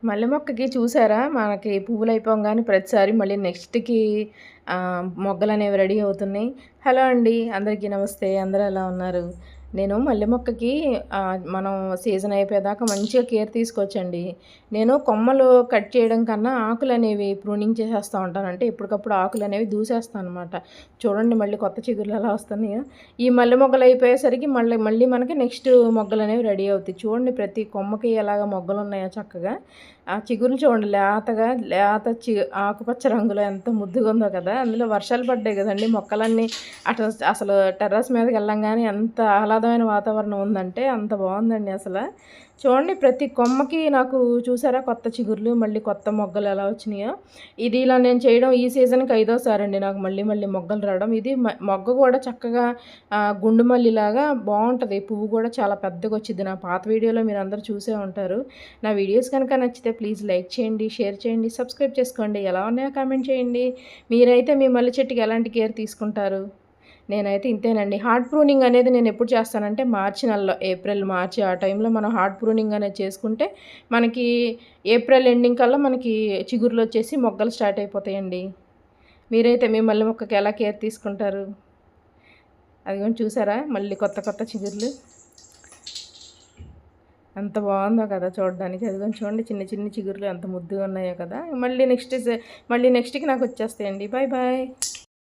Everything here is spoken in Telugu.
మల్లె మొక్కకి చూసారా మనకి పువ్వులు అయిపోగానే ప్రతిసారి మళ్ళీ నెక్స్ట్‌కి మొగ్గలనేవి రెడీ అవుతున్నాయి. హలో అండి. అందరికీ నమస్తే. అందరూ ఎలా ఉన్నారు? నేను మల్లె మొక్కకి మనం సీజన్ అయిపోయేదాకా మంచిగా కేర్ తీసుకోవచ్చండి. నేను కొమ్మలు కట్ చేయడం కన్నా ఆకులనేవి ప్రూనింగ్ చేసేస్తా ఉంటాను. అంటే ఎప్పటికప్పుడు ఆకులనేవి దూసేస్తాననమాట. చూడండి మళ్ళీ కొత్త చిగుర్లు ఎలా వస్తున్నాయో. ఈ మల్లె మొగ్గలు అయిపోయేసరికి మళ్ళీ మనకి నెక్స్ట్ మొగ్గలనేవి రెడీ అవుతాయి. చూడండి ప్రతి కొమ్మకి ఎలాగ మొగ్గలున్నాయో చక్కగా. ఆ చిగురులు చూడండి లేత ఆకుపచ్చ రంగులో ఎంత ముద్దుగా ఉందో కదా! అందులో వర్షాలు పడ్డాయి కదండీ! మొక్కలన్నీ అసలు టెర్రస్ మీదకెళ్ళంగానే ఎంత ఆహ్లాదమైన వాతావరణం ఉందంటే అంత బావుందండి అసల. చూడండి ప్రతి కొమ్మకి నాకు చూసారా కొత్త చిగుర్లు, మళ్ళీ కొత్త మొగ్గలు ఎలా వచ్చినాయో. ఇలా నేను చేయడం ఈ సీజన్‌కి ఐదోసారండి నాకు మళ్ళీ మొగ్గలు రావడం. ఇది మొగ్గ కూడా చక్కగా గుండు మల్లిలాగా బావుంటది. పువ్వు కూడా చాలా పెద్దగొచ్చిద్ది. నా పాత వీడియోలో మీరందరూ చూసే ఉంటారు. నా వీడియోస్ కనుక నచ్చితే ప్లీజ్ లైక్ చేయండి, షేర్ చేయండి, సబ్స్క్రైబ్ చేసుకోండి. ఎలా ఉన్నాయో కామెంట్ చేయండి. మీరైతే మీ మల్లె చెట్టుకి ఎలాంటి కేర్ తీసుకుంటారు? నేనైతే ఇంతేనండి. హార్డ్ ప్రూనింగ్ అనేది నేను ఎప్పుడు చేస్తానంటే మార్చి నెలలో ఏప్రిల్, మార్చి ఆ టైంలో మనం హార్డ్ ప్రూనింగ్ అనేది చేసుకుంటే మనకి ఏప్రిల్ ఎండింగ్ కల్లా మనకి చిగుర్లు వచ్చేసి మొగ్గలు స్టార్ట్ అయిపోతాయండి. మీరైతే మీ మల్లె మొక్కకి ఎలా కేర్ తీసుకుంటారు? అదిగోండి చూసారా మళ్ళీ కొత్త చిగుర్లు. ఎంత బాగుందో కదా చూడడానికి. అదిగోండి చూడండి చిన్ని చిగుర్లు ఎంత ముద్దుగా ఉన్నాయో కదా! మళ్ళీ నెక్స్ట్‌కి నాకు వచ్చేస్తాయండి. Bye bye.